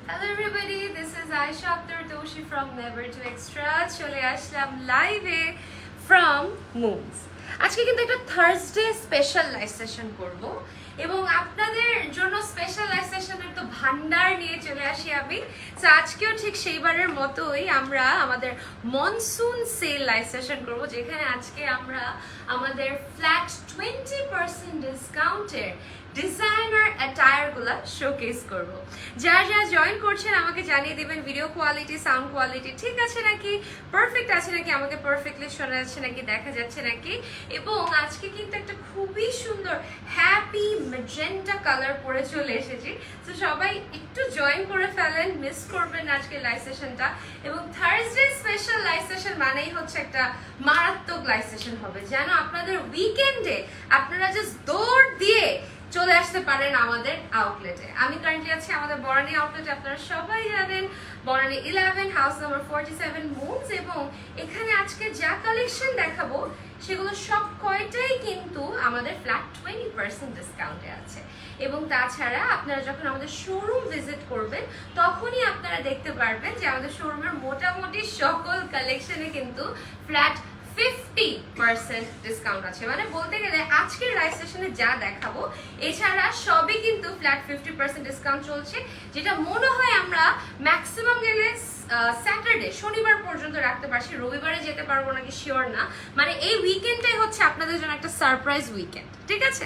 Hello everybody, this is Aisha Akhtar Toshi from Never to Extra. চলে আসলাম লাইভে from Moons. আজকে কিন্তু একটা থার্সডে স্পেশাল লাইভ সেশন করব এবং আপনাদের জন্য স্পেশাল লাইভ সেশনের তো ভান্ডার নিয়ে চলে আসি আমি। তো আজকেও ঠিক সেইবারের মতোই আমরা আমাদের মনসুন সেল লাইভ সেশন করব, যেখানে আজকে আমরা আমাদের ফ্ল্যাট 20% ডিসকাউন্টের ডিজাইনার অ্যাটায়ার গুলা শোকেস করব। যারা যারা জয়েন করছেন আমাকে জানিয়ে দিবেন ভিডিও কোয়ালিটি, সাউন্ড কোয়ালিটি ঠিক আছে নাকি, পারফেক্ট আছে নাকি, আমাকে পারফেক্টলি শোনা যাচ্ছে নাকি, দেখা যাচ্ছে নাকি। এবং আজকে কিন্তু একটা খুবই সুন্দর হ্যাপি ম্যাজেন্টা কালার পরে চলে এসেছি। তো সবাই একটু জয়েন করে ফেলেন, মিস করবেন আজকে লাইভ সেশনটা। এবং থার্সডে স্পেশাল লাইভ সেশন মানেই হচ্ছে একটা মারাত্মক লাইভ সেশন হবে, যেন আপনাদের উইকেন্ডে আপনারা জাস্ট দৌড় দিয়ে চলে আসতে পারেন আমাদের আউটলেটে। আমি কারেন্টলি আছি আমাদের বনানী আউটলেটে, আপনারা সবাই জানেন বনানী 11 হাউস নাম্বার 47 মুনস। এবং এখানে আজকে যা কালেকশন দেখাবো সেগুলো সব কয়টাই কিন্তু আমাদের ফ্ল্যাট 20% ডিসকাউন্টে আছে। এবং তাছাড়া আপনারা যখন আমাদের শোরুম ভিজিট করবেন তখনই আপনারা দেখতে পারবেন যে আমাদের শোরুমের মোটামুটি সকল কালেকশনে কিন্তু ফ্ল্যাট 50% ডিসকাউন্ট আছে। মানে বলতে গেলে আজকের লাইভ সেশনে যা দেখাবো এছাড়া সবই কিন্তু ফ্ল্যাট 50% ডিসকাউন্ট চলছে, যেটা মনে হয় আমরা ম্যাক্সিমাম গেলে স্যাটারডে শনিবার পর্যন্ত রাখতে পারছি, রবিবারে যেতে পারবো নাকি শিওর না। মানে এই উইকেন্ডটাই হচ্ছে আপনাদের জন্য একটা সারপ্রাইজ উইকেন্ড, ঠিক আছে।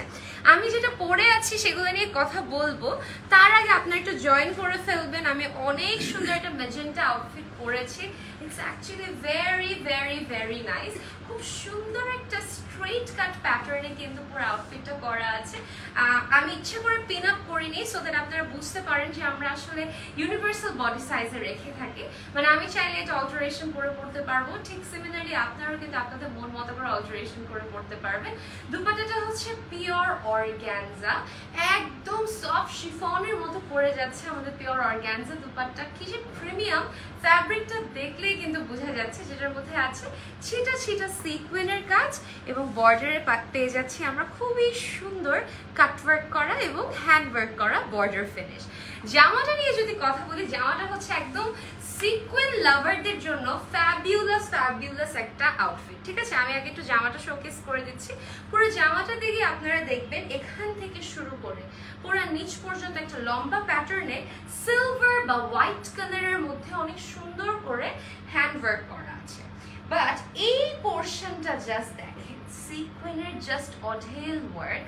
আমি যেটা পরে আছি সেগুলো নিয়ে কথা বলবো, তার আগে আপনারা একটু জয়েন করে ফেলবেন। আমি অনেক সুন্দর একটা ম্যাজেন্টা আউটফিট পরেছি, it's actually very very very nice. খুব সুন্দর একটা স্ট্রেট কাট প্যাটার্নে কিন্তু পুরো আউটফিটটা করা আছে। আমি ইচ্ছে করে পিন আপ করিনি সো দ্যাট আপনারা বুঝতে পারেন যে আমরা আসলে ইউনিভার্সাল বডি সাইজে রেখে থাকি। মানে আমি চাইলে এটা অল্টারেশন করে পড়তে পারবো, ঠিক সিমিলারলি আপনারাও কিন্তু আপনাদের মন মতো করে অল্টারেশন করে পড়তে পারবেন। দুপাট্টাটা হচ্ছে পিওর অর্গানজা, একদম সফট শিফনের মতো পড়ে যাচ্ছে আমাদের পিওর অর্গানজা দুপাট্টা। কি যে প্রিমিয়াম, ফ্যাব্রিকটা দেখলেই কিন্তু বোঝা যাচ্ছে, যেটার মধ্যে আছে ছিটা ছিটা সিকুয়েনের কাজ এবং বর্ডারে পেয়ে যাচ্ছি আমরা খুবই সুন্দর কাটওয়ার্ক করা এবং হ্যান্ডওয়ার্ক করা বর্ডার ফিনিশ। জামাটা নিয়ে যদি কথা বলি, জামাটা হচ্ছে একদম সিকুয়েন লাভারদের জন্য ফ্যাবিউলাস ফ্যাবিউলাস একটা আউটফিট, ঠিক আছে। আমি আগে একটু জামাটা শোকেস করে দিচ্ছি। পুরো জামাটা দিকে আপনারা দেখবেন এখান থেকে শুরু করে পুরো নিচ পর্যন্ত একটা লম্বা প্যাটার্নে সিলভার বা হোয়াইট কালারের মধ্যে অনেক সুন্দর করে হ্যান্ডওয়ার্ক করা আছে। বাট এই পোর্শনটা জাস্ট দেখেন, সিকুয়েনের জাস্ট অঢেল ওয়ার্ক,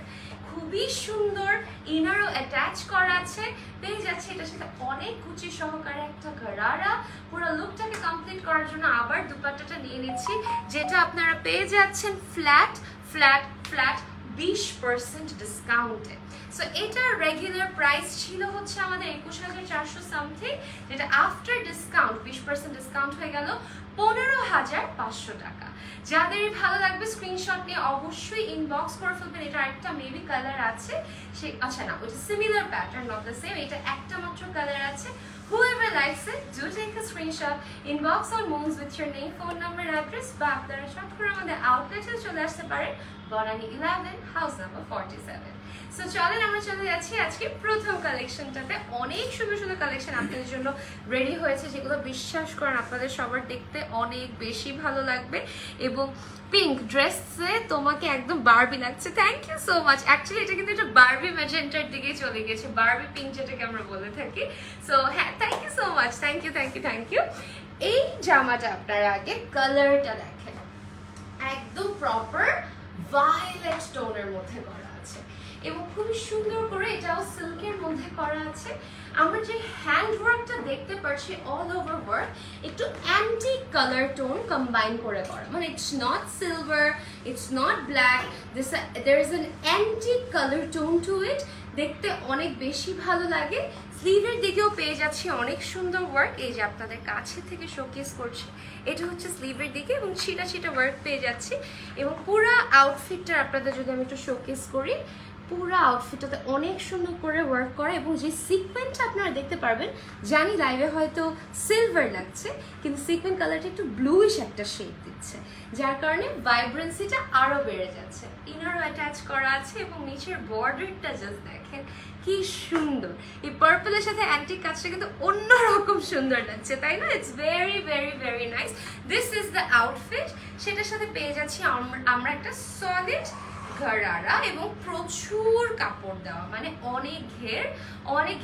খুবই সুন্দর। ইনারও অ্যাটাচ করা আছে, পেয়ে যাচ্ছে এটার সাথে অনেক কুচি সহকারে একটা গারারা। পুরো লুকটাকে কমপ্লিট করার জন্য আবার দুপাট্টাটা নিয়ে নিচ্ছি, যেটা আপনারা পেয়ে যাচ্ছেন ফ্ল্যাট ফ্ল্যাট ফ্ল্যাট 20% ডিসকাউন্টে। সো এটার রেগুলার প্রাইস ছিল হচ্ছে আমাদের 21,400 সামথিং, যেটা আফটার ডিসকাউন্ট 20% ডিসকাউন্ট হয়ে গেল 15,500 টাকা। যাদের ভালো লাগবে স্ক্রিনশট নিয়ে অবশ্যই ইনবক্স করে ফেলবেন। এটা একটা মেবি কালার আছে, সে আচ্ছা না, ওটা similar pattern, not the same. এটা একটা মাত্র কালার আছে। Whoever likes it, do take a screenshot, inbox on Moons with your name, phone number, address, বা আপনারা শর্ট করে আমাদের আউটলেটে চলে আসতে পারেন বনানী 11 হাউস নাম্বার 47। সো চলেন আমরা চলে যাচ্ছি আজকে প্রথম কালেকশনটাতে। অনেক সুন্দর সুন্দর কালেকশন আপনাদের জন্য রেডি হয়েছে, যেগুলো বিশ্বাস করেন আপনাদের সবার দেখতে অনেক বেশি ভালো লাগবে। এবং পিঙ্ক ড্রেসে তোমাকে একদম বারবি লাগছে, thank you so much. Actually এটা কিন্তু একটা বারবি ম্যাজেন্টার দিকে চলে গেছে, বারবি পিঙ্ক যেটাকে আমরা বলে থাকি। সো হ্যাঁ, thank you so much, thank you thank you thank you. এই জামাটা আপনারা আগে কালারটা দেখেন, একদম প্রপার ভায়োলেট টোনের মধ্যে করা আছে এবং খুবই সুন্দর করে এটাও সিল্কের মধ্যে করা আছে। আমরা যে হ্যান্ড ওয়ার্কটা দেখতে পাচ্ছি অল ওভার ওয়ার্ক একটু অ্যান্টিক কালার টোন কম্বাইন করে করা, মানে it's not silver, it's not black, there is an antique color tone to it, দেখতে অনেক বেশি ভালো লাগে। স্লিভের দিকেও পেয়ে যাচ্ছি অনেক সুন্দর ওয়ার্ক, এই যে আপনাদের কাছে থেকে শোকেস করছি, এটা হচ্ছে স্লিভের দিকে এবং ছিটা ছিটা ওয়ার্ক পেয়ে যাচ্ছি। এবং পুরো আউটফিটটা আপনাদের যদি আমি একটু শোকেস করি, পুরো আউটফিটটাতে অনেক সুন্দর করে ওয়ার্ক করে এবং যে সিকোয়েন্সটা আপনারা দেখতে পারবেন, জানি লাইভে হয়তো সিলভার লাগছে কিন্তু সিকোয়েন্ট কালারটা একটু ব্লুইশ একটা শেড দিচ্ছে, যার কারণে ভাইব্রেন্সিটা আরো বেড়ে যাচ্ছে। ইনারও অ্যাটাচ করা আছে এবং নিচের বর্ডারটা জাস্ট দেখেন কি সুন্দর। এই পার্পলের সাথে অ্যান্টিক কাজটা কিন্তু অন্যরকম সুন্দর লাগছে, তাই না? It's very very very nice. This is the outfit. সেটার সাথে পেয়ে যাচ্ছি আমরা একটা সলিড গারারা এবং প্রচুর কাপড় দেওয়া, মানে অনেক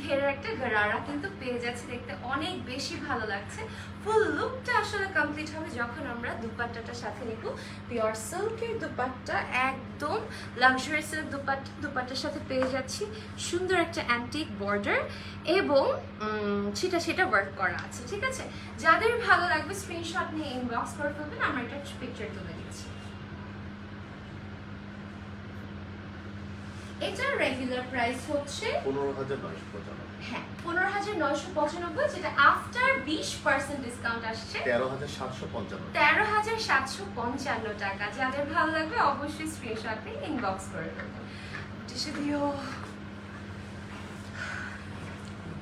ঘেরের একটা গারারা কিন্তু পেয়ে যাচ্ছে। দেখতে অনেক বেশি ভালো লাগছে। ফুল লুকটা আসলে কমপ্লিট হবে যখন আমরা দুপাট্টাটার সাথে নিব পিওর সিল্কের দুপাট্টা, একদম লাক্সারি সিল্ক দুপাট্টার সাথে পেয়ে যাচ্ছি সুন্দর একটা অ্যান্টিক বর্ডার এবং সেটা ওয়ার্ক করা আছে। ঠিক আছে, যাদের ভালো লাগবে স্ক্রিনশট নিয়ে ইনবক্স করে ফেলবেন, আমরা একটা পিকচার তুলে দিচ্ছি। এটার রেগুলার প্রাইস হচ্ছে 15,995। হ্যাঁ 15,995, যেটা আফটার 20% ডিসকাউন্ট আসছে 13,755 টাকা। যাদের ভালো লাগবে অবশ্যই স্ক্রিনশট নিয়ে ইনবক্স করে দেবেন। টিস্যু দিও।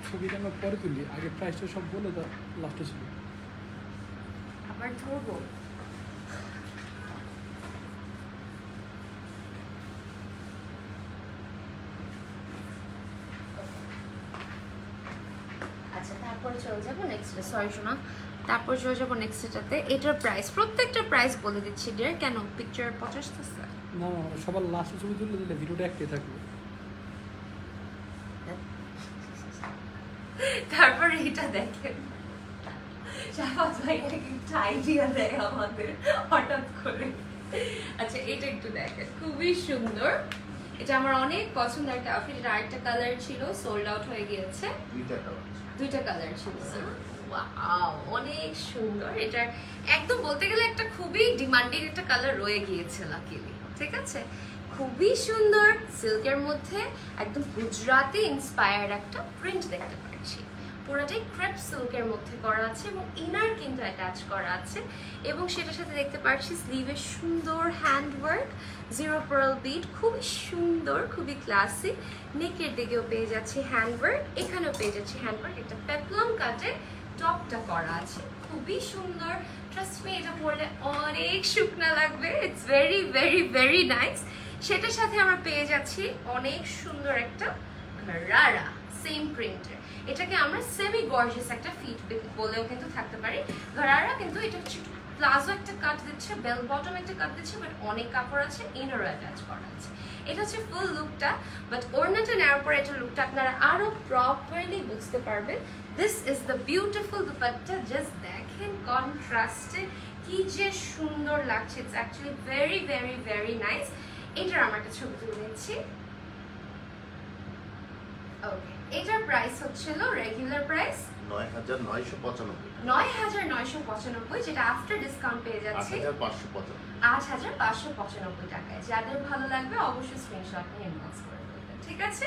ছবিটা আমরা পরে তুলি, আগে প্রাইসটা সব বলে দাও, লাস্টে ছিল আবার ধরবো। তারপরে চলে যাবো নেক্সটে, সরি শোনা, তারপর চলে যাবো নেক্সটটাতে। এটার প্রাইস, প্রত্যেকটা প্রাইস বলে দিচ্ছি ডিয়ার। কেন পিকচার 50 আছে না, সবার লাস্টে ছবি তুলে দিলে ভিডিওটা একটাই থাকবে। তারপর এটা দেখেন, শাহবাজ ভাই একটা আইডিয়া দেয় আমাদের হঠাৎ করে। আচ্ছা এটা একটু দেখেন, খুবই সুন্দর। এটা আমার অনেক পছন্দের একটা আউটফিট। এটা আরেকটা কালার ছিল, সোল্ড আউট হয়ে গিয়েছে। দুইটা কালার ছিল। ওয়াও, অনেক সুন্দর। এটা একদম বলতে গেলে একটা খুবই ডিমান্ডিং একটা কালার রয়ে গিয়েছে লাকিলি। ঠিক আছে, খুবই সুন্দর। সিল্কের মধ্যে একদম গুজরাটি ইন্সপায়ার্ড একটা প্রিন্ট দেখতে পাচ্ছি। পুরোটাই ক্রেপ সিল্কের মধ্যে করা আছে এবং ইনার কিন্তু অ্যাটাচ করা আছে এবং সেটার সাথে দেখতে পাচ্ছি স্লিভের সুন্দর হ্যান্ডওয়ার্ক, জিরো পার্ল বিট, খুবই সুন্দর, খুবই ক্লাসিক। নেকের দিকেও পেয়ে যাচ্ছি হ্যান্ডওয়ার্ক, এখানেও পেয়ে যাচ্ছি হ্যান্ডওয়ার্ক। একটা পেপলাম কাটে টপটা করা আছে, খুবই সুন্দর। ট্রাস্ট মি, এটা পরলে অনেক শুকনা লাগবে। It's very very very nice. সেটার সাথে আমরা পেয়ে যাচ্ছি অনেক সুন্দর একটা গারারা, সেম প্রিন্টের। এটাকে আমরা সেমি গর্জিয়াস একটা ফিট বলেও কিন্তু থাকতে পারি। গারারা কিন্তু এটা হচ্ছে প্লাজো একটা কাট দিচ্ছে, বেল বটম একটা কাট দিচ্ছে, বাট অনেক কাপড় আছে, ইনারও অ্যাটাচ করা আছে। এটা হচ্ছে ফুল লুকটা, বাট ওড়নাটা নেওয়ার পর এটা লুকটা আপনারা আরো প্রপারলি বুঝতে পারবেন। This is the beautiful dupatta. Just দেখেন কন্ট্রাস্টে কি যে সুন্দর লাগছে। It's actually very very very nice. এটার আমার একটা ছবি তুলে নিচ্ছি। ওকে, এটার প্রাইস হচ্ছিল রেগুলার প্রাইস 9,995, যেটা আফটার ডিসকাউন্ট পেয়ে যাচ্ছে 8,595 টাকায়। যাদের ভালো লাগবে অবশ্যই স্ক্রিনশট নিয়ে ইনবক্স করে দেবেন। ঠিক আছে,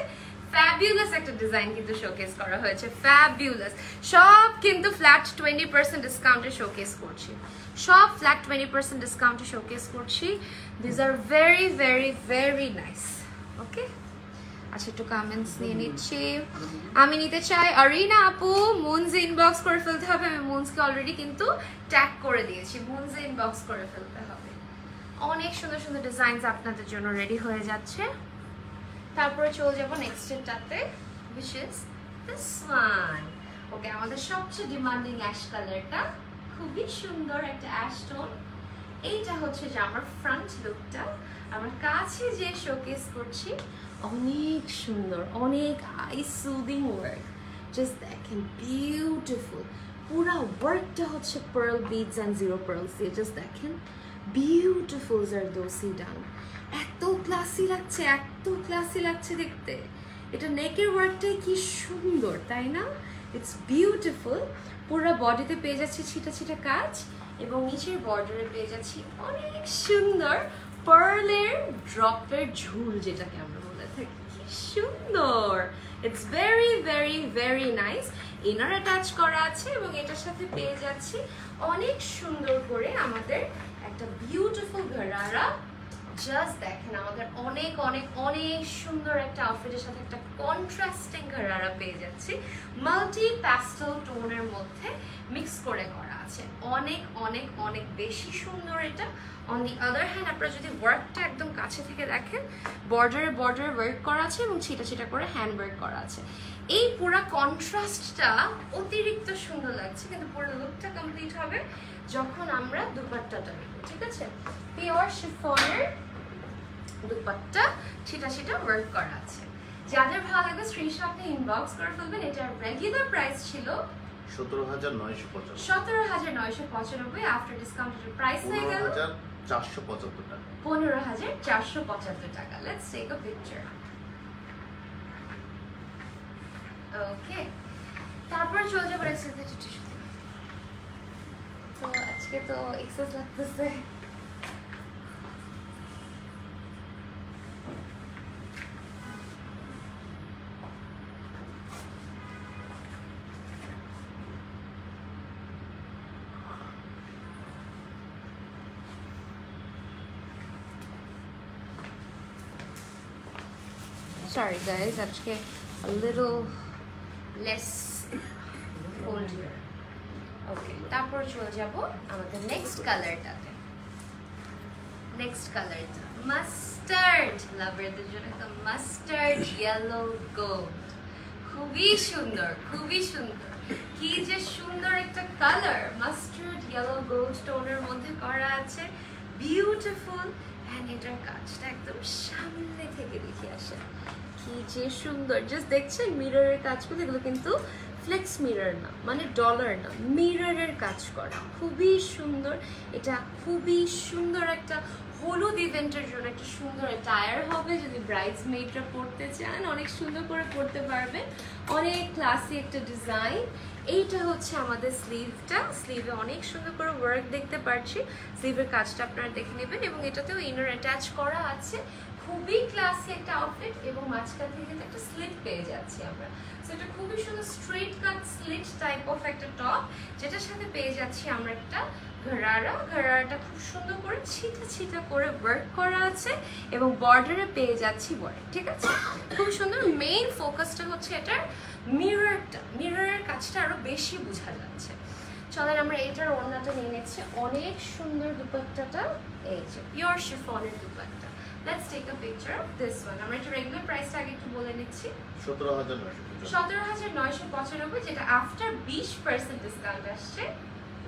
ফ্যাবিউলাস একটা ডিজাইন কিন্তু শোকেস করা হয়েছে। ফ্যাবিউলাস, সব কিন্তু ফ্ল্যাট 20% ডিসকাউন্টে শোকেস করছি, সব ফ্ল্যাট 20% ডিসকাউন্টে শোকেস করছি। This are very very very nice. Okay, আচ্ছা একটু কমেন্টস নিয়ে নিচ্ছি। আমি নিতে চাই আরিনা আপু, মুনজে ইনবক্স করে ফেলতে হবে। আমি মুনসকে অলরেডি কিন্তু ট্যাগ করে দিয়েছি, মুনজে ইনবক্স করে ফেলতে হবে। অনেক সুন্দর সুন্দর ডিজাইনস আপনাদের জন্য রেডি হয়ে যাচ্ছে। তারপরে চলে যাবো নেক্সটটাতে, which is this one. ওকে, আমাদের সবচেয়ে ডিমান্ডিং অ্যাশ কালারটা, খুবই সুন্দর একটা অ্যাশ টোন। এইটা হচ্ছে যে আমার ফ্রন্ট লুকটা, আমার কাছে যে শোকেস করছি। অনেক সুন্দর, অনেক আই সুদিং ওয়ার্ক। জাস্ট দেখেন, বিউটিফুল। পুরা ওয়ার্কটা হচ্ছে pearl beads and zero pearls দিয়ে। জাস্ট দেখেন, বিউটিফুল জারদোসি ডান। এত ক্লাসি লাগছে, এত ক্লাসি লাগছে দেখতে। এটা নেকের ওয়ার্কটাই কি সুন্দর, তাই না? It's beautiful. পুরো বডিতে পেয়ে যাচ্ছি ছিটা ছিটা কাজ এবং নিচের বর্ডারে পেয়ে যাচ্ছি অনেক সুন্দর পার্লের ড্রপের ঝুল, যেটাকে আমরা বলে থাকি। কি সুন্দর, it's very very very nice. Inner attach করা আছে এবং এটার সাথে পেয়ে যাচ্ছি অনেক সুন্দর করে আমাদের একটা বিউটিফুল গারারা, জাস্ট দেখেন আমাদের অনেক অনেক অনেক সুন্দর একটা আউটফিটের সাথে একটা কন্ট্রাস্টিং ঘাড়ারা পেয়ে যাচ্ছি, মাল্টি প্যাস্টেল টোনের মধ্যে মিক্স করে করা আছে। অনেক অনেক অনেক বেশি সুন্দর এটা। অন দি আদার হ্যান্ড আপনারা যদি ওয়ার্কটা একদম কাছে থেকে দেখেন, বর্ডারে ওয়ার্ক করা আছে এবং ছিটা ছিটা করে হ্যান্ড ওয়ার্ক করা আছে। এই পুরো কন্ট্রাস্টটা অতিরিক্ত সুন্দর লাগছে, কিন্তু পুরো লুকটা কমপ্লিট হবে যখন আমরা দুপাট্টাটা নেব। ঠিক আছে, পিওর শিফনের দুপাট্টা, ছিটা ছিটা ওয়ার্ক করা আছে। যাদের ভালো লাগবে স্ক্রিনশট আপনি ইনবক্স করে ফেলবেন। এটার রেগুলার প্রাইস ছিল 17,995, আফটার ডিসকাউন্টেড প্রাইস হয়ে গেল 15,475 টাকা। 15,475 টাকা। Let's take a picture. Okay, তারপর চলে যাবো এক্সারসাইজ টিস্যুতে। তো আজকে তো এক্সারসাইজ লাগতেছে। Sorry guys, আজকে a little less cold here. Okay, তারপর চলে যাব আমাদের নেক্সট কালারটাতে। নেক্সট কালারটা মাস্টার্ড, লাভারদের জন্য একটা মাস্টার্ড ইয়েলো গোল্ড। খুবই সুন্দর, খুবই সুন্দর। কি যে সুন্দর একটা কালার, মাস্টার্ড ইয়েলো গোল্ড টোনের মধ্যে করা আছে, বিউটিফুল। এন্ড এটার কাজটা একদম সামনে থেকে দেখে আসে, কি যে সুন্দর। জাস্ট দেখছেন মিররের কাজগুলো, এগুলো কিন্তু ফ্লেক্স মিরর না, মানে ডলার না, মিররের কাজ করা, খুবই সুন্দর। এটা খুবই সুন্দর একটা হলুদ ইভেন্টের জন্য একটা সুন্দর টায়ার হবে। যদি ব্রাইডসমেডরা পড়তে চান অনেক সুন্দর করে পড়তে পারবেন, অনেক ক্লাসি একটা ডিজাইন। এইটা হচ্ছে আমাদের স্লিভটা, স্লিভে অনেক সুন্দর করে ওয়ার্ক দেখতে পাচ্ছি। স্লিভের কাজটা আপনারা দেখে নেবেন এবং এটাতেও ইনার অ্যাটাচ করা আছে। খুবই ক্লাসি একটা আউটফিট এবং মাঝখান থেকে কিন্তু একটা স্লিট পেয়ে যাচ্ছি আমরা। সো এটা খুবই সুন্দর straight cut slit type of একটা টপ, যেটার সাথে পেয়ে যাচ্ছি আমরা একটা ঘরারা। ঘরারাটা খুব সুন্দর করে ছিটা ছিটা করে ওয়ার্ক করা আছে এবং বর্ডারে পেয়ে যাচ্ছি ওয়ার্ক। ঠিক আছে, খুব সুন্দর। মেইন ফোকাসটা হচ্ছে এটার মিররটা, মিররের কাজটা আরো বেশি বোঝা যাচ্ছে। চলেন আমরা এটার ওড়নাটা নিয়ে নিচ্ছি। অনেক সুন্দর দুপাট্টাটা, এই যে পিওর শিফনের dupatta. Let's take a picture of this one. আমরা এটা রেগুলার প্রাইসটা আগে একটু বলে নিচ্ছি। 17,995, যেটা আফটার 20% ডিসকাউন্ট আসছে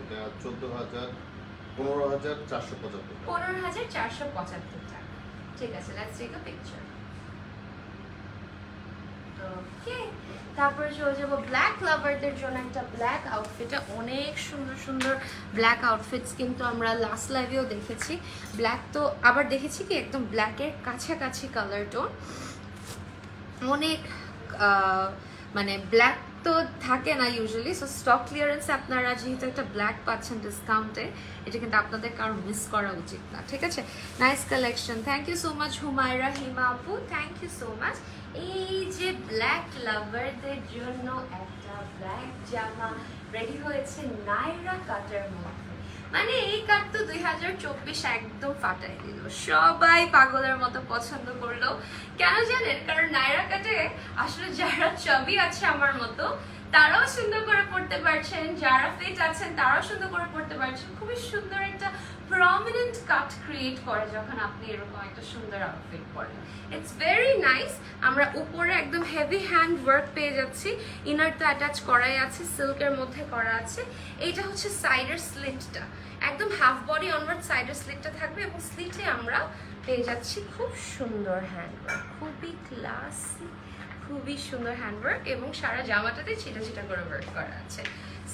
এটা 15,475 টাকা। ঠিক আছে, let's take a picture. ওকে, তারপরে চলে যাবো ব্ল্যাক লাভারদের জন্য একটা ব্ল্যাক আউটফিটে। অনেক সুন্দর সুন্দর ব্ল্যাক আউটফিটস কিন্তু আমরা লাস্ট লাইভেও দেখেছি। ব্ল্যাক তো আবার দেখেছি কি একদম ব্ল্যাকের কাছাকাছি কালার টোন। অনেক মানে ব্ল্যাক তো থাকে না ইউজুয়ালি, সো স্টক ক্লিয়ারেন্সে আপনারা যেহেতু একটা ব্ল্যাক পাচ্ছেন ডিসকাউন্টে, এটা কিন্তু আপনাদের কারো মিস করা উচিত না। ঠিক আছে, nice collection. Thank you so much Humaira, Hima আপু, থ্যাংক ইউ সো মাচ। এই যে ব্ল্যাক লাভারদের জন্য একটা ব্ল্যাক জামা রেডি হয়েছে নাইরা কাটের মধ্যে। মানে এই কাট তো 2024 একদম ফাটাই দিল, সবাই পাগলের মতো পছন্দ করলো। কেন জানেন? কারণ নাইরা কাটে আসলে যারা ছবি আছে আমার মতো তারাও সুন্দর করে পড়তে পারছেন, যারা ফিট আছেন তারাও সুন্দর করে পড়তে পারছেন। খুবই সুন্দর একটা প্রমিনেন্ট কাট ক্রিয়েট করে যখন আপনি এরকম একটা সুন্দর আউটফিট পরেন। It's very nice. আমরা উপরে একদম হেভি হ্যান্ড ওয়ার্ক পেয়ে যাচ্ছি, ইনার তো অ্যাটাচ করাই আছে, সিল্কের মধ্যে করা আছে। এইটা হচ্ছে সাইডের স্লিটটা, একদম হাফ বডি অনওয়ার্ড সাইডের স্লিটটা থাকবে এবং স্লিটে আমরা পেয়ে যাচ্ছি খুব সুন্দর হ্যান্ড ওয়ার্ক, খুবই ক্লাসি, খুবই সুন্দর হ্যান্ডওয়ার্ক এবং সারা জামাটাতে ছিটা ছিটা করে ওয়ার্ক করা আছে।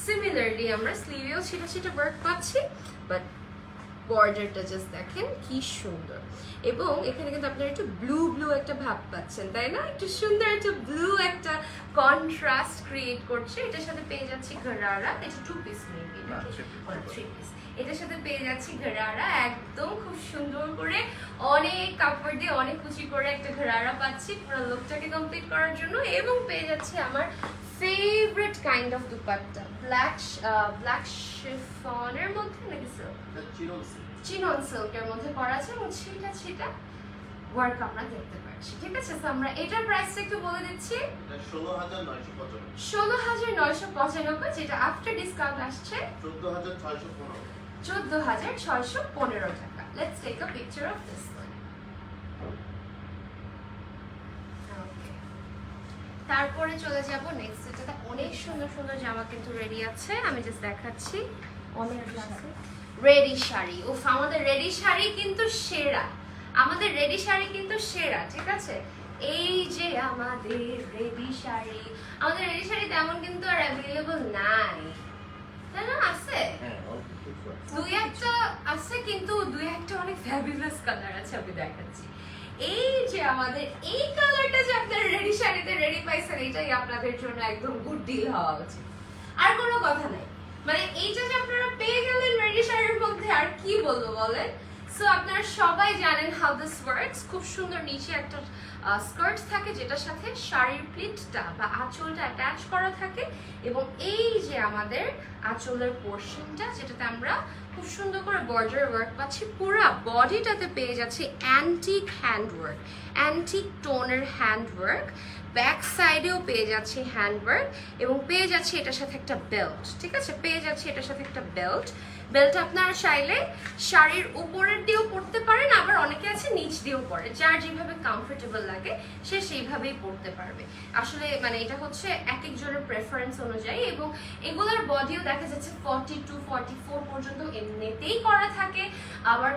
সিমিলারলি আমরা স্লিভেও ছিটা ছিটা ওয়ার্ক পাচ্ছি, বাট বর্ডারটা জাস্ট দেখেন কি সুন্দর। এবং এখানে কিন্তু আপনারা একটু ব্লু ব্লু একটা ভাব পাচ্ছেন, তাই না? একটু সুন্দর একটা ব্লু একটা কন্ট্রাস্ট ক্রিয়েট করছে। এটার সাথে পেয়ে যাচ্ছি ঘরারা, এটা 2 পিস মেবি না 3 পিস। এটার সাথে পেয়ে যাচ্ছি ঘরারা, একদম খুব সুন্দর করে অনেক কাপড় দিয়ে অনেক কুচি করে একটা ঘরারা পাচ্ছি পুরো লুকটাকে কমপ্লিট করার জন্য। এবং পেয়ে যাচ্ছি আমার favourite kind of dupatta, black শিফনের মধ্যে নাকি চিনন সিল্কের মধ্যে করা আছে এবং ছিটা ছিটা ওয়ার্ক আমরা দেখতে পাচ্ছি। ঠিক আছে, তো আমরা এটার প্রাইসটা একটু বলে দিচ্ছি। 16,995, যেটা আফটার ডিসকাউন্ট আসছে 14,615 টাকা। Let's take a picture of this one. Okay, তারপরে চলে যাব নেক্সট, এটাতে অনেক সুন্দর সুন্দর জামা কিন্তু রেডি আছে, আমি জাস্ট দেখাচ্ছি। অনেক আছে রেডি শাড়ি। উফ, আমাদের রেডি শাড়ি কিন্তু সেরা, আমাদের রেডি শাড়ি কিন্তু সেরা। ঠিক আছে, এই যে আমাদের রেডি শাড়ি, আমাদের রেডি শাড়ি তেমন কিন্তু আর অ্যাভেলেবল নাই, তাই না? আছে দুই একটা আছে, কিন্তু দুই একটা অনেক ফ্যাবুলাস কালার আছে, আমি দেখাচ্ছি। এই যে আমাদের এই কালারটা যে আপনারা রেডি শাড়িতে রেডি পাইছেন, এটাই আপনাদের জন্য একদম গুড ডিল হওয়া উচিত, আর কোনো কথা নাই। মানে এইটা যে আপনারা পেয়ে গেলেন রেডি শাড়ির মধ্যে, আর কি বলবো বলেন। সো আপনারা সবাই জানেন হাউ দিস ওয়ার্কস। খুব সুন্দর নিচে একটা স্কার্ট থাকে, যেটার সাথে শাড়ির প্লিটটা বা আঁচলটা অ্যাটাচ করা থাকে, এবং এই যে আমাদের আঁচলের পোর্শনটা, যেটাতে আমরা খুব সুন্দর করে বর্ডার ওয়ার্ক পাচ্ছি। পুরো বডিটাতে পেয়ে যাচ্ছি অ্যান্টিক হ্যান্ড ওয়ার্ক, অ্যান্টিক টোনের হ্যান্ড ওয়ার্ক। ব্যাক সাইডেও পেয়ে যাচ্ছি হ্যান্ড ওয়ার্ক, এবং পেয়ে যাচ্ছি এটার সাথে একটা বেল্ট। ঠিক আছে, পেয়ে যাচ্ছি এটার সাথে একটা বেল্ট। বেল্ট আপনারা চাইলে শাড়ির উপরের দিয়েও পরতে পারেন, আবার অনেকে আছে নিচ দিয়েও পরে, যার যেভাবে কমফোর্টেবল লাগে সে সেইভাবেই পরতে পারবে। আসলে মানে এটা হচ্ছে এক একজনের প্রেফারেন্স অনুযায়ী, এবং এগুলোর বডিও দেখা যাচ্ছে 42, 44 পর্যন্ত এমনিতেই করা থাকে, আবার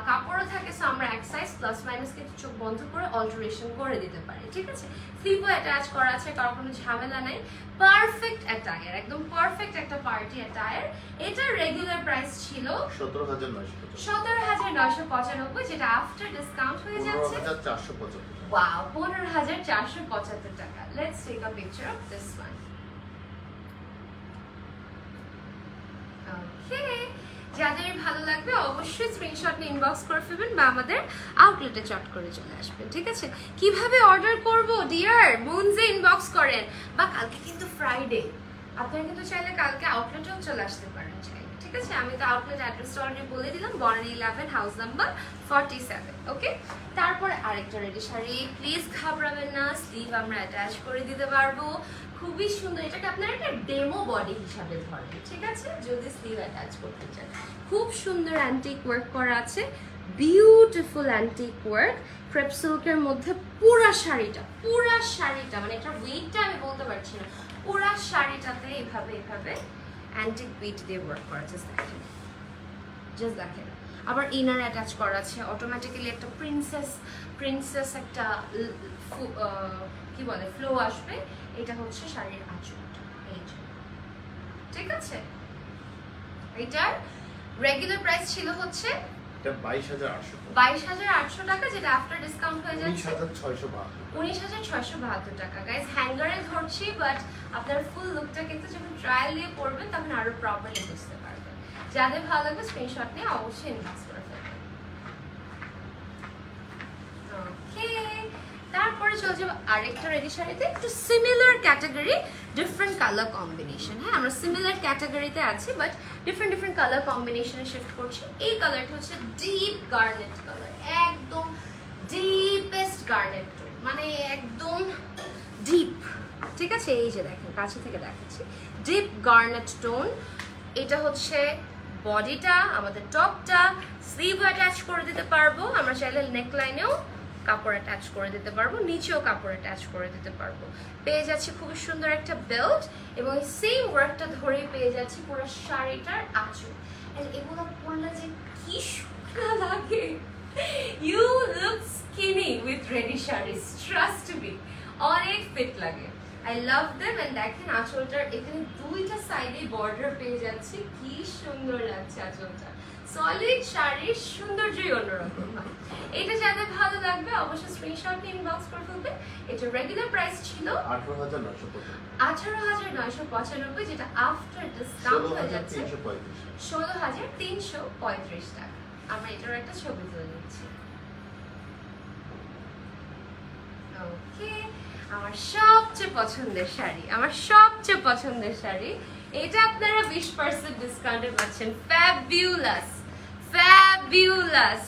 কাপড়ও থাকে। সো আমরা এক সাইজ প্লাস মাইনাস কিন্তু চোখ বন্ধ করে অল্টারেশন করে দিতে পারি। ঠিক আছে, স্লিভও অ্যাটাচ করা আছে, কারণ কোনো ঝামেলা নাই। পারফেক্ট অ্যাটায়ার, একদম পারফেক্ট একটা পার্টি অ্যাটায়ার। এটার রেগুলার প্রাইস ছিল 17,995, যেটা আফটার ডিসকাউন্ট হয়ে যাচ্ছে 15,475। ওয়াও, 15,475 টাকা। Let's take a picture of this one. Okay, যাদের ভালো লাগবে অবশ্যই স্ক্রিনশট নিয়ে ইনবক্স করে ফেলবেন বা আমাদের আউটলেটে চট করে চলে আসবেন। ঠিক আছে, কিভাবে অর্ডার করব ডিয়ার? মুনজে ইনবক্স করেন, বা কালকে কিন্তু ফ্রাইডে, আপনারা কিন্তু চাইলে কালকে আউটলেটেও চলে আসতে পারেন চাইলে। ঠিক আছে, আমি তো আউটলেট অ্যাড্রেসটা অলরেডি বলে দিলাম, বনানী 11 হাউস নাম্বার 47। ওকে, তারপরে আরেকটা রেডি শাড়ি, প্লিজ ঘাবড়াবেন না, স্লিভ আমরা অ্যাটাচ করে দিতে পারবো। খুবই সুন্দর, এটাকে আপনারা একটা ডেমো বডি হিসাবে ধরেন। ঠিক আছে, যদি স্লিভ অ্যাটাচ করতে চান, খুব সুন্দর অ্যান্টিক ওয়ার্ক করা আছে, বিউটিফুল অ্যান্টিক ওয়ার্ক ক্রেপ সিল্কের মধ্যে। পুরা শাড়িটা মানে এটা ওয়েটটা আমি বলতে পারছি না, পুরা শাড়িটাতে এইভাবে এইভাবে অ্যান্টিক বিট দিয়ে ওয়ার্ক করা আছে। জাস্ট দেখেন, আবার ইনার অ্যাটাচ করা আছে, অটোমেটিক্যালি একটা প্রিন্সেস একটা কি বলে ফ্লো আসবে। এটা হচ্ছে শাড়ির আঁচলটা, এই যে। ঠিক আছে, এটার রেগুলার প্রাইস ছিল হচ্ছে 22,800 টাকা, যেটা আফটার ডিসকাউন্ট হয়ে যাচ্ছে 19,672 টাকা। গাইস, হ্যাঙ্গারে ধরছি, বাট আপনার ফুল লুকটা কিন্তু যখন ট্রায়াল দিয়ে পরবেন তখন আরো প্রপারলি বুঝতে পারবেন। যাদের ভালো লাগবে স্ক্রিনশট নিয়ে অবশ্যই ইনবক্স করে ফেলবেন। ওকে, তারপরে চলে যাবো আরেকটা রেডি শাড়িতে, একটু similar category, different colour combination. হ্যাঁ, আমরা সিমিলার ক্যাটাগরিতে আছি, বাট ডিফারেন্ট কালার কম্বিনেশনে শিফট করছি। এই কালারটা হচ্ছে ডিপ গার্নেট কালার, একদম ডিপেস্ট গার্নেট, মানে একদম ডিপ। ঠিক আছে, এই যে দেখেন, কাছে থেকে দেখাচ্ছি, ডিপ গার্নেট টোন। এটা হচ্ছে বডিটা, আমাদের টপটা, স্লিভ অ্যাটাচ করে দিতে পারবো, আমরা চাইলে নেকলাইনেও কাপড় অ্যাটাচ করে দিতে পারবো, নিচেও কাপড় অ্যাটাচ করে দিতে পারবো। পেয়ে যাচ্ছি খুবই সুন্দর একটা বেল্ট, এবং সেম ওয়ার্কটা ধরেই পেয়ে যাচ্ছি পুরো শাড়িটার আঁচল। এগুলো পরলে যে কি সুন্দর লাগে, you look skinny with ready saris, trust me, অনেক ফিট লাগে। I love them. এন্ড দেখেন আঁচলটার এখানে দুইটা সাইডে বর্ডার পেয়ে যাচ্ছি, কি সুন্দর লাগছে আঁচলটা। সলিড শাড়ির সৌন্দর্যই অন্যরকম হয়। এটা যাদের ভালো লাগবে অবশ্যই স্ক্রিনশট নিয়ে ইনবক্স করে ফেলবে। এটা রেগুলার প্রাইস ছিল 18,995, যেটা আফটার ডিসকাউন্ট হয়ে যাচ্ছে 16,335 টাকা। আমরা এটার একটা ছবি তুলে নিচ্ছি। ওকে, আমার সবচেয়ে পছন্দের শাড়ি, এটা আপনারা 20% ডিসকাউন্টে পাচ্ছেন। ফ্যাবিউলাস।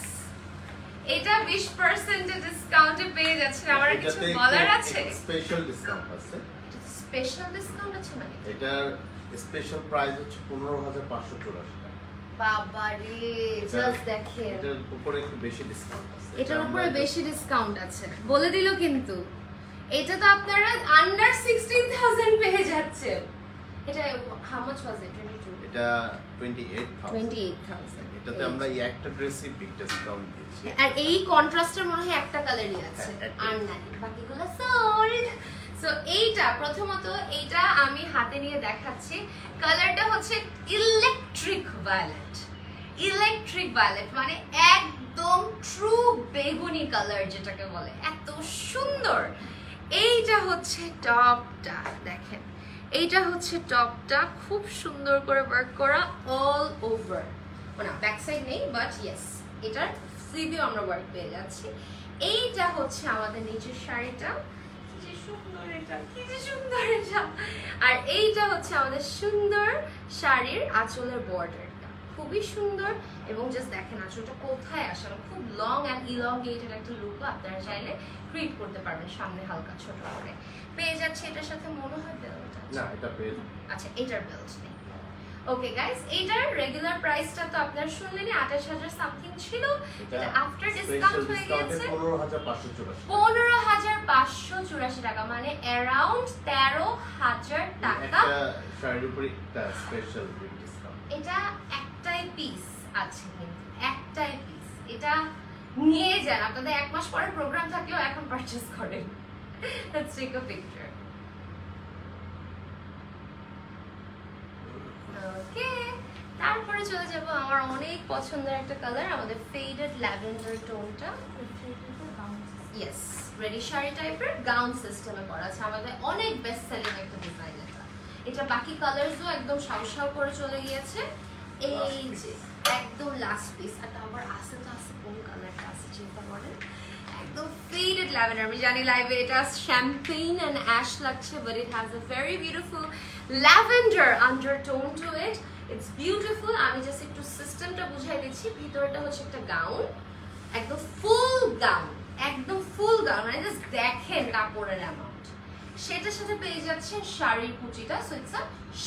এটা 20% ডিসকাউন্টে পেয়ে যাচ্ছেন। আমার কিছু বলার আছে? স্পেশাল ডিসকাউন্ট আছে। স্পেশাল ডিসকাউন্ট আছে মানে? এটার স্পেশাল প্রাইস হচ্ছে 15,584 টাকা। বাবারে, জাস্ট দেখেন, এটার উপরে একটু বেশি ডিসকাউন্ট আছে। এটার উপরে বেশি ডিসকাউন্ট আছে বলে দিল, কিন্তু এটা তো আপনারা আন্ডার 16,000 পেয়ে যাচ্ছেন। এটা হাউ মাচ ওয়াজ ইট? 22? এটা 28,000। এটাতে আমরা এই একটা ড্রেসই বিগ ডিসকাউন্ট দিয়েছি। আর এই কন্ট্রাস্টের মনে হয় একটা কালারই আছে, আর নাই, বাকিগুলো সোল্ড। সো এইটা প্রথমত, এইটা আমি হাতে নিয়ে দেখাচ্ছি। কালারটা হচ্ছে ইলেকট্রিক ভায়োলেট। ইলেকট্রিক ভায়োলেট মানে একদম ট্রু বেগুনি কালার যেটাকে বলে, এত সুন্দর। এইটা হচ্ছে টপটা, দেখেন এইটা হচ্ছে টপটা, খুব সুন্দর করে ওয়ার্ক করা অল ওভার। না ব্যাক সাইড নেই, বাট ইয়েস এটার স্লিভেও আমরা ওয়ার্ক পেয়ে যাচ্ছি। এইটা হচ্ছে আমাদের নিচের শাড়িটা, কি যে সুন্দর এটা, কি যে সুন্দর এটা। আর এইটা হচ্ছে আমাদের সুন্দর শাড়ির আঁচলের বর্ডারটা, খুবই সুন্দর। এবং জাস্ট দেখেন আঁচলটা কোথায় আসলে খুব লং অ্যান্ড ইলংগেটেড একটা লুক আপনারা চাইলে ক্রিয়েট করতে পারবেন। সামনে হালকা ছোট করে পেয়ে যাচ্ছে। এটার সাথে মনে হয় বেল্ট আছে না, এটা পেয়ে আচ্ছা, এটার বেল্ট নেই। ওকে গাইস, এটার রেগুলার প্রাইসটা তো আপনারা শুনলেনই, 28,000 সামথিং ছিল। এটা আফটার ডিসকাউন্ট হয়ে গেছে 15,584 টাকা, মানে অ্যারাউন্ড 13,000 টাকা। একটা শাড়ির উপরে একটা স্পেশাল ডিসকাউন্ট। এটা একটাই পিস আছে, কিন্তু একটাই পিস। এটা নিয়ে যান, আপনাদের এক মাস পরে প্রোগ্রাম থাকলেও এখন পারচেজ করেন। Let's take a picture. Okay, তারপরে চলে যাব আমার অনেক পছন্দের একটা কালার, আমাদের ফেডেড ল্যাভেন্ডার টোনটা। ইয়েস, রেডি শাড়ি টাইপের গাউন সিস্টেমে করা আছে, আমাদের অনেক বেস্ট সেলিং একটা ডিজাইন এটা। এটা বাকি কালারসও একদম সাউ করে চলে গিয়েছে। এই যে একদম লাস্ট পিস, আর আবার আছে তো আছে, কোন কালারটা আছে চিন্তা করেন, একদম ফেডেড ল্যাভেন্ডার। আমি জানি লাইভে এটা শ্যাম্পেইন এন্ড অ্যাশ লাগছে, but it has a very beautiful lavender undertone to it. It's beautiful. আমি জাস্ট একটু সিস্টেমটা বুঝাই দিচ্ছি। ভিতরটা হচ্ছে একটা গাউন, একদম ফুল গাউন, একদম ফুল গাউন, মানে জাস্ট দেখেন কাপড়ের অ্যামাউন্ট। সেটার সাথে পেয়ে যাচ্ছেন শাড়ির কুচিটা, so it's a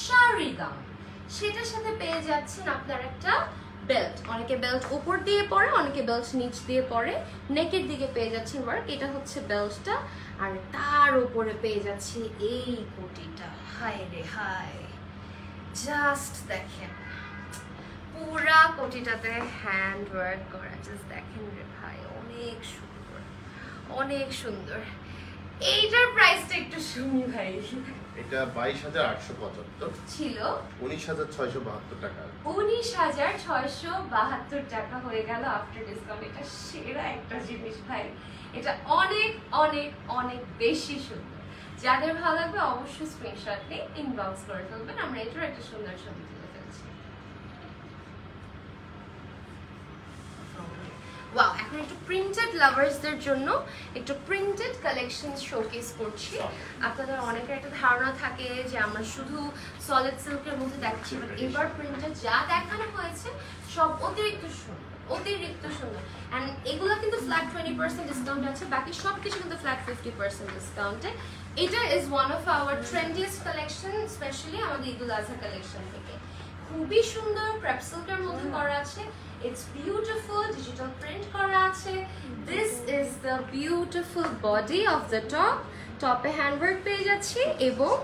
sari gown. সেটার সাথে পেয়ে যাচ্ছেন আপনার একটা বেল্ট। অনেকে বেল্ট উপর দিয়ে পরে, অনেকে বেল্ট নিচ দিয়ে পরে। নেকের দিকে পেয়ে যাচ্ছেন ওয়ার্ক, এটা হচ্ছে বেল্টটা। আর তার উপরে পেয়ে যাচ্ছি এই কোটিটা। হায় রে হায়, জাস্ট দেখেন পুরা কোটিটাতে হ্যান্ড ওয়ার্ক করা, জাস্ট দেখেন রে ভাই, অনেক সুন্দর, অনেক সুন্দর। এইটার প্রাইসটা একটু শুনি ভাই। এটা 22,875 ছিল, 19,672 টাকা। 19,672 টাকা হয়ে গেল আফটার ডিসকাউন্ট। এটা সেরা একটা জিনিস ভাই, এটা অনেক অনেক অনেক বেশি সুন্দর। যাদের ভালো লাগবে অবশ্যই স্ক্রিনশট নিয়ে ইনবক্স করে ফেলবেন, আমরা এটার একটা সুন্দর ছবি তুলে ফেলছি। ওয়াও, এখন একটু প্রিন্টেড লাভার্সদের জন্য একটু প্রিন্টেড কালেকশন শোকেস করছি। আপনাদের অনেকের একটা ধারণা থাকে যে আমরা শুধু সলিড সিল্কের মধ্যে দেখাচ্ছি, বাট এবার প্রিন্টেড যা দেখানো হয়েছে সব অতিরিক্ত সুন্দর, অতিরিক্ত সুন্দর। অ্যান্ড এগুলো কিন্তু ফ্ল্যাট 20% ডিসকাউন্ট আছে, বাকি সব কিছু কিন্তু ফ্ল্যাট 50% ডিসকাউন্টে। এটা is one of our trendiest collection, specially আমাদের ঈদুল আজহা কালেকশন থেকে। খুবই সুন্দর ক্রেপ সিল্কের মধ্যে করা আছে। It's beautiful, digital print করা আছে। This is the beautiful body of the top. টপে হ্যান্ডওয়ার্ক পেয়ে যাচ্ছি এবং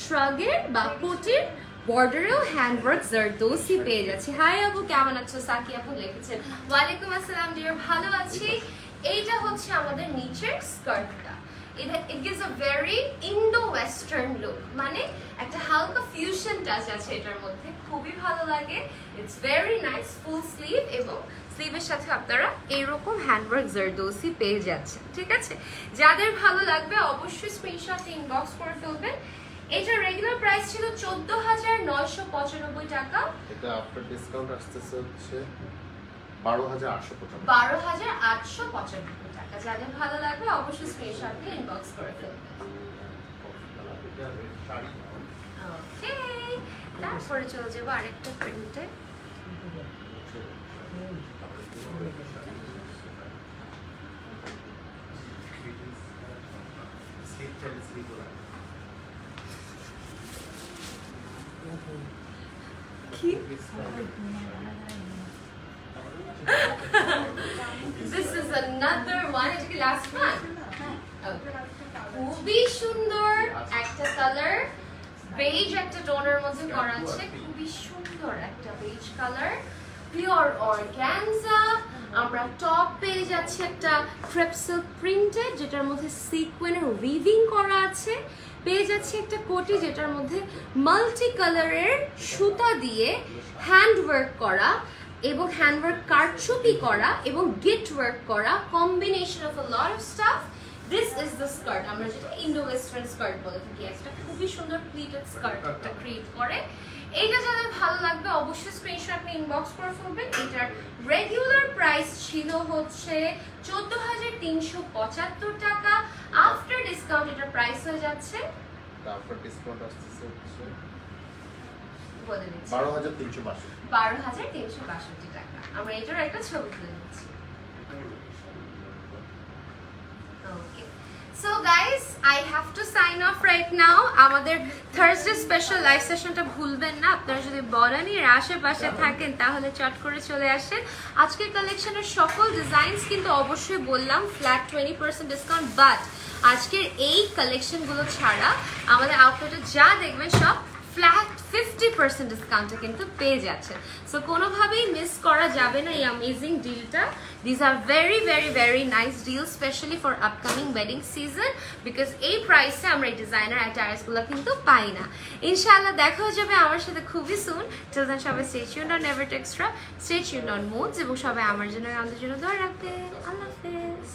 শ্রাগের বা কোটির বর্ডারেও হ্যান্ডওয়ার্ক জারদোসি পেয়ে যাচ্ছি। হাই আপু, কেমন আছো? সাকি আপু লিখেছেন, ওয়ালাইকুম আসসালাম ডিয়ার, ভালো আছি। এইটা হচ্ছে আমাদের নিচের স্কার্টটা। It gives a very Indo-Western look, মানে একটা হালকা ফিউশন টাচ আছে এটার মধ্যে, খুবই ভালো লাগে। It's very nice, full sleeve এবং স্লিভের সাথে আপনারা এইরকম হ্যান্ডওয়ার্ক জারদোসি পেয়ে যাচ্ছেন। ঠিক আছে, যাদের ভালো লাগবে অবশ্যই স্ক্রিনশট ইনবক্স করে ফেলবেন। এটার রেগুলার প্রাইস ছিল 14,995 টাকা। এটা আফটার ডিসকাউন্ট আসতেছে হচ্ছে 12,895 টাকা। যাদের ভালো লাগবে অবশ্যই স্ক্রিনশট নিয়ে ইনবক্স করে ফেলবেন। ওকে, তারপরে চলে যাবো আরেকটা প্রিন্টে। This is another one. এটা কি last one? খুবই সুন্দর একটা কালার, বেজ একটা টোনের মধ্যে করা আছে, খুবই সুন্দর একটা বেজ কালার, পিওর অর্গানজা। আমরা টপ পেয়ে যাচ্ছি একটা ক্রেপ সিল্ক প্রিন্টেড, যেটার মধ্যে সিকোয়েনের উইভিং করা আছে। পেয়ে যাচ্ছি একটা কোটি যেটার মধ্যে মাল্টি কালারের সুতা দিয়ে হ্যান্ডওয়ার্ক করা এবং হ্যান্ডওয়ার্ক কারচুপি করা এবং গিট ওয়ার্ক করা, combination of a lot of staff. This is the skirt, আমরা যেটা ইন্ডো ওয়েস্টার্ন স্কার্ট বলে থাকি। একটা খুবই সুন্দর প্লিটেড স্কার্ট একটা ক্রিয়েট করে। এইটা যাদের ভালো লাগবে অবশ্যই স্ক্রিনশট আপনি ইনবক্স করে ফেলবেন। এটার রেগুলার প্রাইস ছিল হচ্ছে 14,375 টাকা। আফটার ডিসকাউন্ট এটার প্রাইস হয়ে যাচ্ছে, আফটার ডিসকাউন্ট আসছে বলে দিচ্ছি 12,362 টাকা। আমরা এটার একটা ছবি তুলে নিচ্ছি। Okay, so guys I have to sign off right now. আমাদের থার্সডে স্পেশাল লাইভ সেশনটা ভুলবেন না। আপনারা যদি বরানির আশেপাশে থাকেন তাহলে চট করে চলে আসেন। আজকের কালেকশনের সকল ডিজাইনস কিন্তু অবশ্যই বললাম ফ্ল্যাট 20% ডিসকাউন্ট, বাট আজকের এই কালেকশনগুলো ছাড়া আমাদের আউটলেটে যা দেখবেন সব ফ্ল্যাট 50% ডিসকাউন্টে কিন্তু পেয়ে যাচ্ছে। সো কোনোভাবেই মিস করা যাবে না এই অ্যামেজিং ডিলটা। This are very very very nice deal, specially for upcoming wedding season, because এই প্রাইসে আমরা এই ডিজাইনার অ্যাটায়ার্সগুলো কিন্তু পাই না। ইনশাআল্লাহ দেখা হয়ে যাবে আমার সাথে খুবই সুন। টিল দেন সবাই stay tuned on Never Too Extra, stay tuned on Moods, এবং সবাই আমার জন্য আমাদের জন্য দোয়া রাখবেন। আল্লাহ হাফেজ।